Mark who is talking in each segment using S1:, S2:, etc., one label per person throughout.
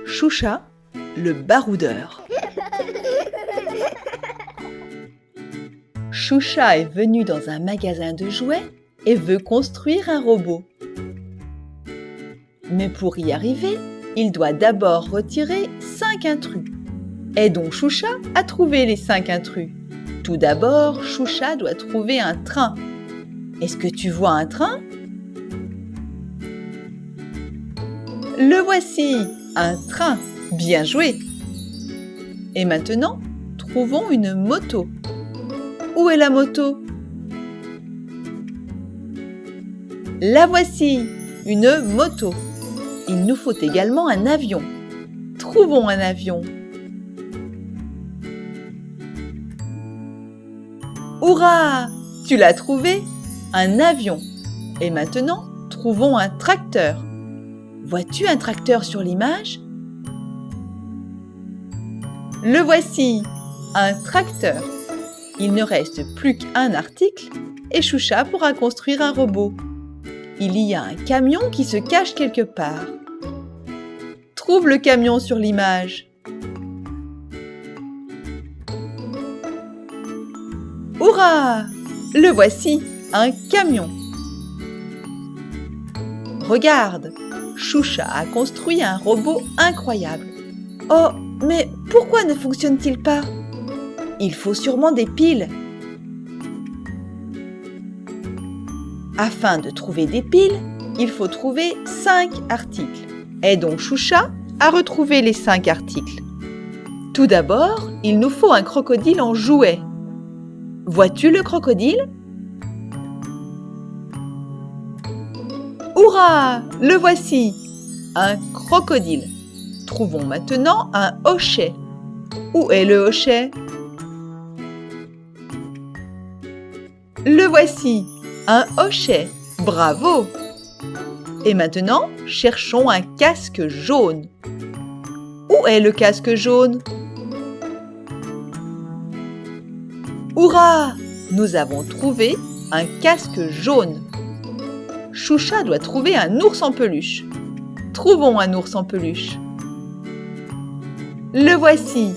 S1: Choucha, le baroudeur. Choucha est venu dans un magasin de jouets et veut construire un robot. Mais pour y arriver, il doit d'abord retirer 5 intrus. Aidons Choucha à trouver les 5 intrus. Tout d'abord, Choucha doit trouver un train. Est-ce que tu vois un train? Le voici, un train. Bien joué! Et maintenant, trouvons une moto. Où est la moto? La voici, une moto. Il nous faut également un avion. Trouvons un avion. Hurrah! Tu l'as trouvé? Un avion. Et maintenant, trouvons un tracteur. Vois-tu un tracteur sur l'image? Le voici, un tracteur. Il ne reste plus qu'un article et Choucha pourra construire un robot. Il y a un camion qui se cache quelque part. Trouve le camion sur l'image. Hurrah! Le voici, un camion. Regarde, Choucha a construit un robot incroyable. Oh, mais pourquoi ne fonctionne-t-il pas? Il faut sûrement des piles. Afin de trouver des piles, il faut trouver 5 articles. Aidons Choucha à retrouver les 5 articles. Tout d'abord, il nous faut un crocodile en jouet. Vois-tu le crocodile? Hurrah! Le voici, un crocodile. Trouvons maintenant un hochet. Où est le hochet? Le voici, un hochet. Bravo! Et maintenant, cherchons un casque jaune. Où est le casque jaune? Hurrah! Nous avons trouvé un casque jaune. Choucha doit trouver un ours en peluche. Trouvons un ours en peluche. Le voici,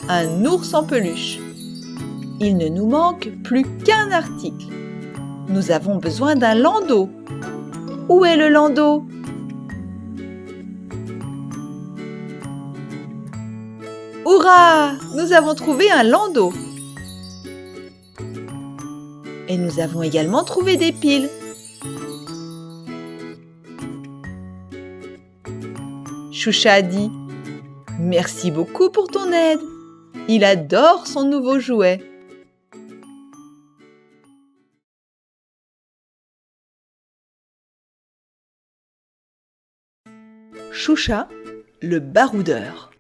S1: un ours en peluche. Il ne nous manque plus qu'un article. Nous avons besoin d'un landau. Où est le landau? Hurrah! Nous avons trouvé un landau. Et nous avons également trouvé des piles. Choucha a dit « Merci beaucoup pour ton aide. Il adore son nouveau jouet. » Choucha, le baroudeur.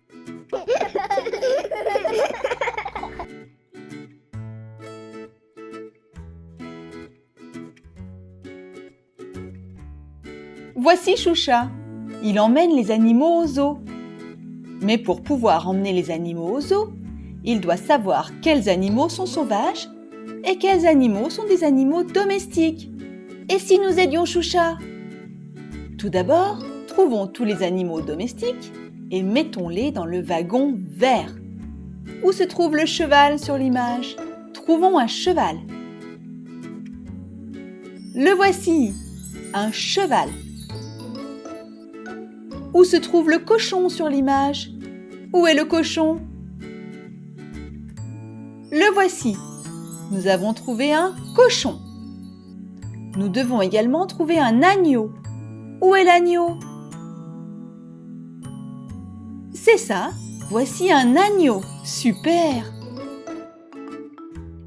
S1: Voici Choucha. Il emmène les animaux au zoo. Mais pour pouvoir emmener les animaux au zoo, il doit savoir quels animaux sont sauvages et quels animaux sont des animaux domestiques. Et si nous aidions Choucha? Tout d'abord, trouvons tous les animaux domestiques et mettons-les dans le wagon vert. Où se trouve le cheval sur l'image? Trouvons un cheval. Le voici, un cheval. Où se trouve le cochon sur l'image? Où est le cochon? Le voici. Nous avons trouvé un cochon. Nous devons également trouver un agneau. Où est l'agneau? C'est ça, voici un agneau. Super!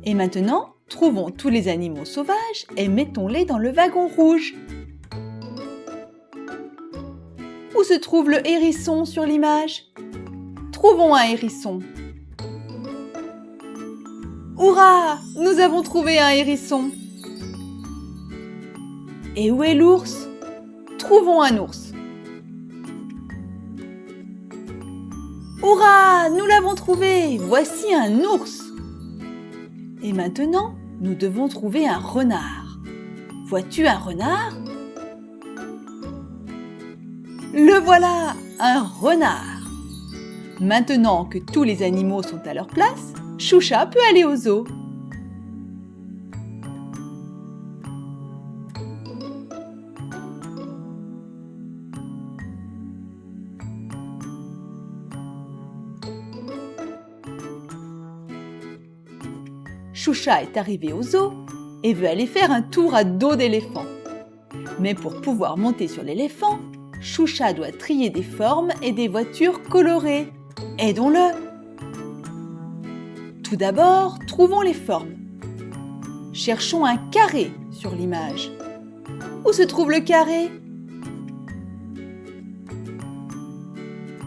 S1: Et maintenant, trouvons tous les animaux sauvages et mettons-les dans le wagon rouge. Où se trouve le hérisson sur l'image? Trouvons un hérisson. Hurrah! Nous avons trouvé un hérisson. Et où est l'ours? Trouvons un ours. Hurrah! Nous l'avons trouvé! Voici un ours. Et maintenant, nous devons trouver un renard. Vois-tu un renard? Le voilà, un renard. Maintenant que tous les animaux sont à leur place, Choucha peut aller au zoo. Choucha est arrivé au zoo et veut aller faire un tour à dos d'éléphant. Mais pour pouvoir monter sur l'éléphant, Choucha doit trier des formes et des voitures colorées. Aidons-le! Tout d'abord, trouvons les formes. Cherchons un carré sur l'image. Où se trouve le carré?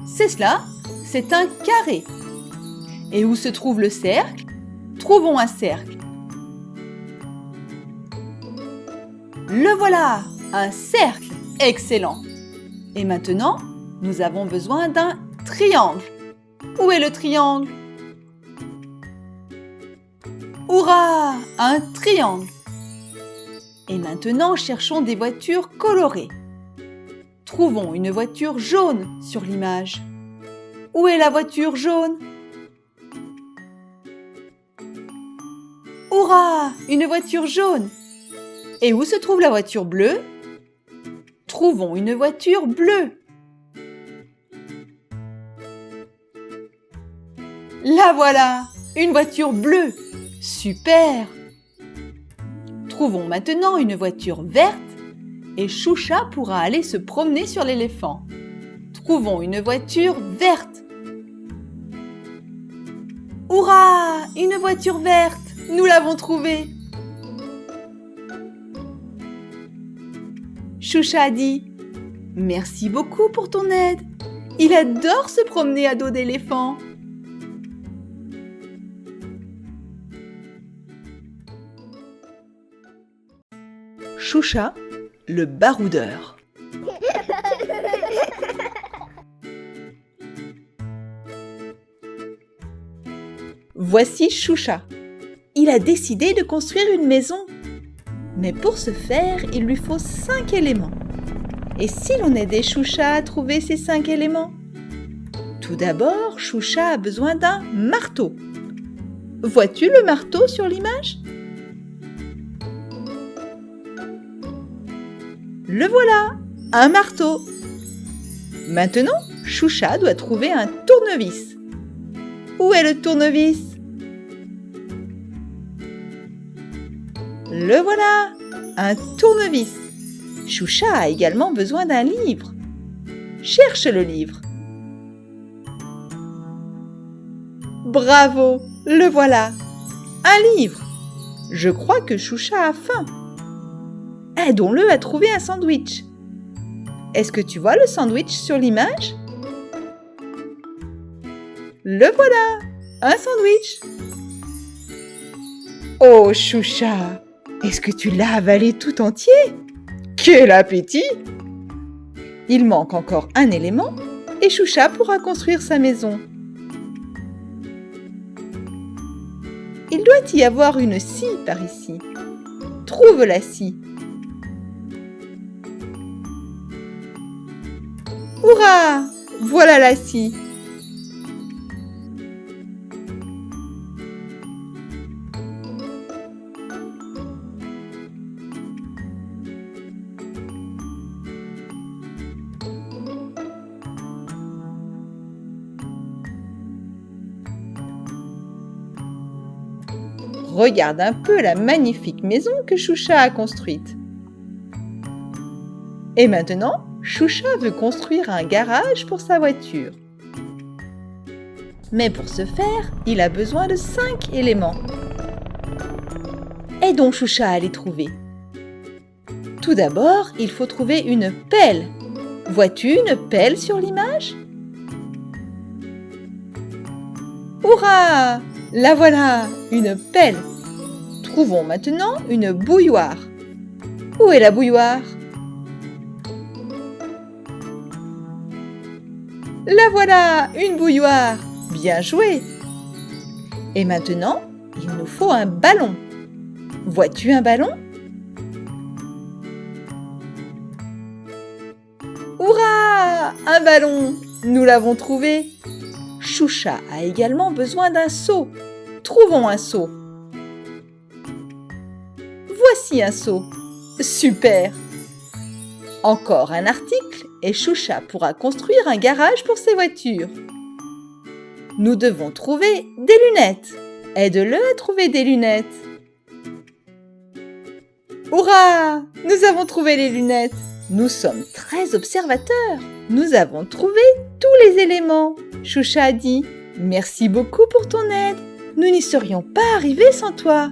S1: C'est cela, c'est un carré. Et où se trouve le cercle? Trouvons un cercle. Le voilà, un cercle. Excellent. Et maintenant, nous avons besoin d'un triangle. Où est le triangle? Hurrah, un triangle. Et maintenant, cherchons des voitures colorées. Trouvons une voiture jaune sur l'image. Où est la voiture jaune? Hurrah, une voiture jaune. Et où se trouve la voiture bleue? Trouvons une voiture bleue. La voilà, une voiture bleue. Super! Trouvons maintenant une voiture verte et Choucha pourra aller se promener sur l'éléphant. Trouvons une voiture verte. Hurrah! Une voiture verte! Nous l'avons trouvée! Choucha dit « Merci beaucoup pour ton aide. Il adore se promener à dos d'éléphant. » Choucha, le baroudeur. Voici Choucha. Il a décidé de construire une maison. Mais pour ce faire, il lui faut 5 éléments. Et si l'on aidait Choucha à trouver ces 5 éléments? Tout d'abord, Choucha a besoin d'un marteau. Vois-tu le marteau sur l'image? Le voilà, un marteau. Maintenant, Choucha doit trouver un tournevis. Où est le tournevis? Le voilà, un tournevis. Choucha a également besoin d'un livre. Cherche le livre. Bravo, le voilà, un livre. Je crois que Choucha a faim. Aidons-le à trouver un sandwich. Est-ce que tu vois le sandwich sur l'image? Le voilà, un sandwich. Oh Choucha, est-ce que tu l'as avalé tout entier? Quel appétit! Il manque encore un élément et Choucha pourra construire sa maison. Il doit y avoir une scie par ici. Trouve la scie. Hurrah! Voilà la scie. Regarde un peu la magnifique maison que Choucha a construite. Et maintenant, Choucha veut construire un garage pour sa voiture. Mais pour ce faire, il a besoin de 5 éléments. Aidons Choucha à les trouver. Tout d'abord, il faut trouver une pelle. Vois-tu une pelle sur l'image? Hurrah! La voilà, une pelle. Trouvons maintenant une bouilloire. Où est la bouilloire? La voilà, une bouilloire. Bien joué. Et maintenant, il nous faut un ballon. Vois-tu un ballon? Hurrah! Un ballon! Nous l'avons trouvé. Choucha a également besoin d'un seau. Trouvons un seau. Voici un seau. Super! Encore un article et Choucha pourra construire un garage pour ses voitures. Nous devons trouver des lunettes. Aide-le à trouver des lunettes. Hurrah! Nous avons trouvé les lunettes. Nous sommes très observateurs. Nous avons trouvé tous les éléments. Choucha a dit « Merci beaucoup pour ton aide. Nous n'y serions pas arrivés sans toi. »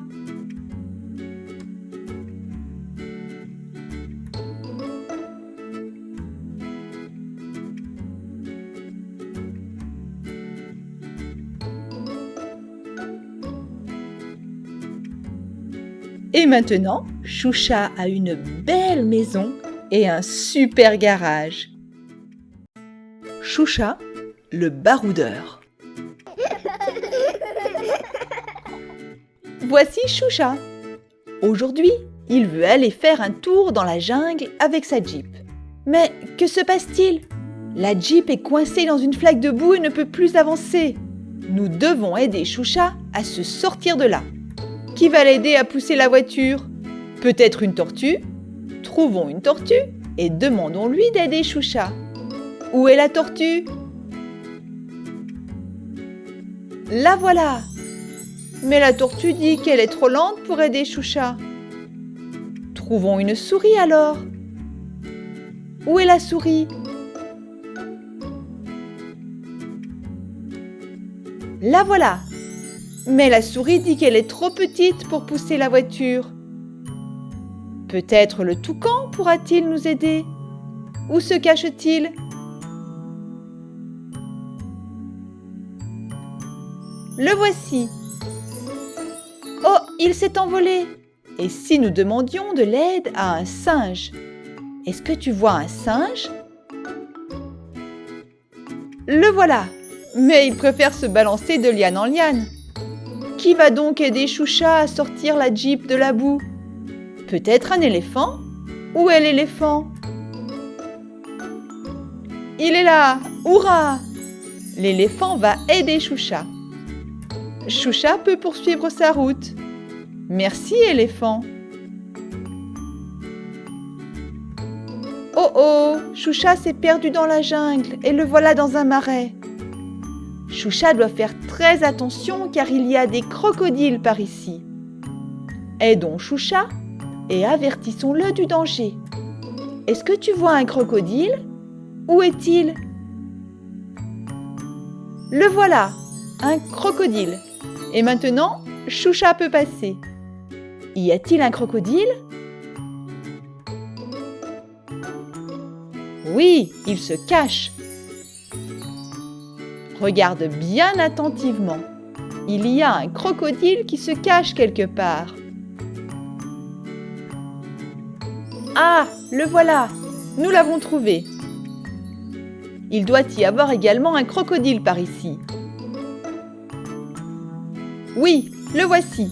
S1: Et maintenant, Choucha a une belle maison et un super garage. Choucha, le baroudeur. Voici Choucha. Aujourd'hui, il veut aller faire un tour dans la jungle avec sa Jeep. Mais que se passe-t-il? La Jeep est coincée dans une flaque de boue et ne peut plus avancer. Nous devons aider Choucha à se sortir de là. Qui va l'aider à pousser la voiture? Peut-être une tortue? Trouvons une tortue et demandons-lui d'aider Choucha. Où est la tortue? La voilà! Mais la tortue dit qu'elle est trop lente pour aider Choucha. Trouvons une souris alors. Où est la souris? La voilà! Mais la souris dit qu'elle est trop petite pour pousser la voiture. Peut-être le toucan pourra-t-il nous aider? Où se cache-t-il? Le voici. Oh, il s'est envolé. Et si nous demandions de l'aide à un singe? Est-ce que tu vois un singe? Le voilà. Mais il préfère se balancer de liane en liane. Qui va donc aider Choucha à sortir la Jeep de la boue? Peut-être un éléphant? Où est l'éléphant? Il est là! Hurrah! L'éléphant va aider Choucha. Choucha peut poursuivre sa route. Merci, éléphant. Oh oh! Choucha s'est perdu dans la jungle et le voilà dans un marais. Choucha doit faire très attention car il y a des crocodiles par ici. Aidons Choucha et avertissons-le du danger. Est-ce que tu vois un crocodile? Où est-il? Le voilà, un crocodile. Et maintenant, Choucha peut passer. Y a-t-il un crocodile? Oui, il se cache. Regarde bien attentivement. Il y a un crocodile qui se cache quelque part. Ah, le voilà! Nous l'avons trouvé. Il doit y avoir également un crocodile par ici. Oui, le voici.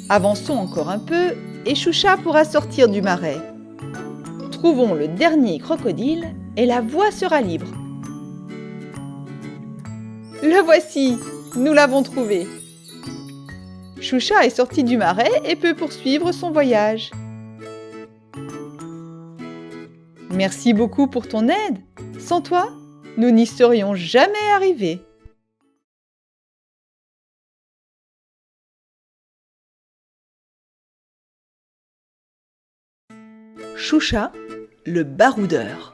S1: Avançons encore un peu et Choucha pourra sortir du marais. Trouvons le dernier crocodile et la voie sera libre. Le voici, nous l'avons trouvé. Choucha est sorti du marais et peut poursuivre son voyage. Merci beaucoup pour ton aide. Sans toi, nous n'y serions jamais arrivés. Choucha, le baroudeur.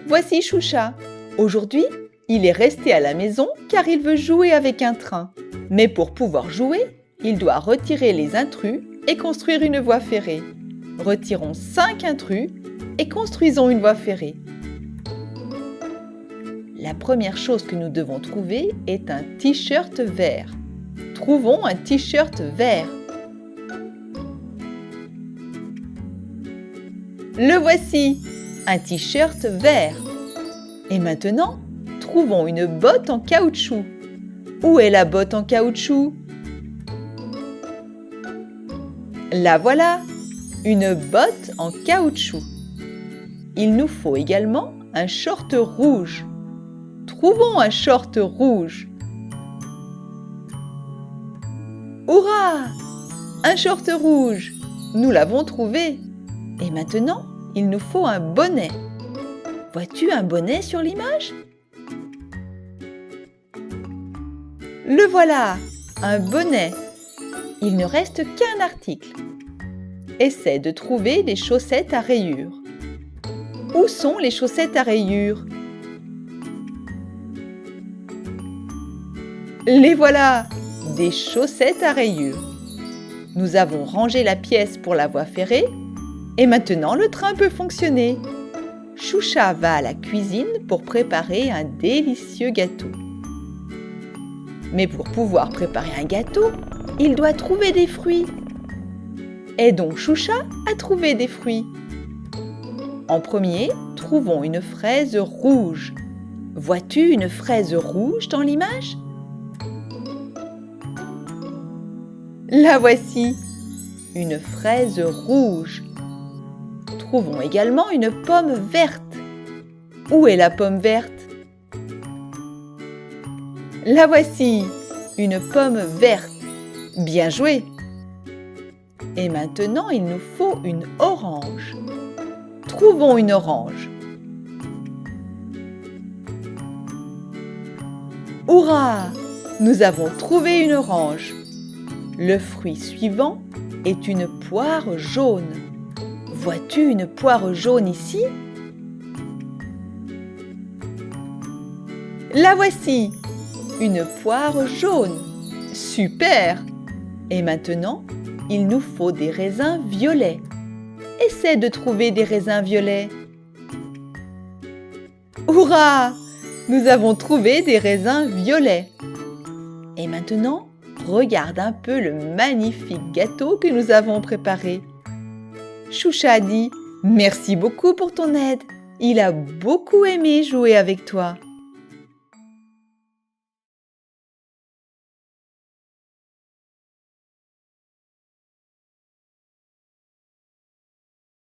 S1: Voici Choucha. Aujourd'hui, il est resté à la maison car il veut jouer avec un train. Mais pour pouvoir jouer, il doit retirer les intrus et construire une voie ferrée. Retirons 5 intrus et construisons une voie ferrée. La première chose que nous devons trouver est un t-shirt vert. Trouvons un t-shirt vert. Le voici, un t-shirt vert. Et maintenant, trouvons une botte en caoutchouc. Où est la botte en caoutchouc? La voilà, une botte en caoutchouc. Il nous faut également un short rouge. Trouvons un short rouge. Hurrah! Un short rouge! Nous l'avons trouvé. Et maintenant, il nous faut un bonnet. Vois-tu un bonnet sur l'image? Le voilà, un bonnet. Il ne reste qu'un article. Essaie de trouver les chaussettes à rayures. Où sont les chaussettes à rayures? Les voilà, des chaussettes à rayures. Nous avons rangé la pièce pour la voie ferrée et maintenant le train peut fonctionner. Choucha va à la cuisine pour préparer un délicieux gâteau. Mais pour pouvoir préparer un gâteau, il doit trouver des fruits. Aidons Choucha à trouver des fruits. En premier, trouvons une fraise rouge. Vois-tu une fraise rouge dans l'image? La voici, une fraise rouge. Trouvons également une pomme verte. Où est la pomme verte? La voici, une pomme verte. Bien joué! Et maintenant, il nous faut une orange. Trouvons une orange. Hurrah! Nous avons trouvé une orange. Le fruit suivant est une poire jaune. Vois-tu une poire jaune ici? La voici! Une poire jaune. Super! Et maintenant, il nous faut des raisins violets. Essaie de trouver des raisins violets. Hurrah! Nous avons trouvé des raisins violets. Et maintenant, regarde un peu le magnifique gâteau que nous avons préparé. Choucha dit « Merci beaucoup pour ton aide. Il a beaucoup aimé jouer avec toi. »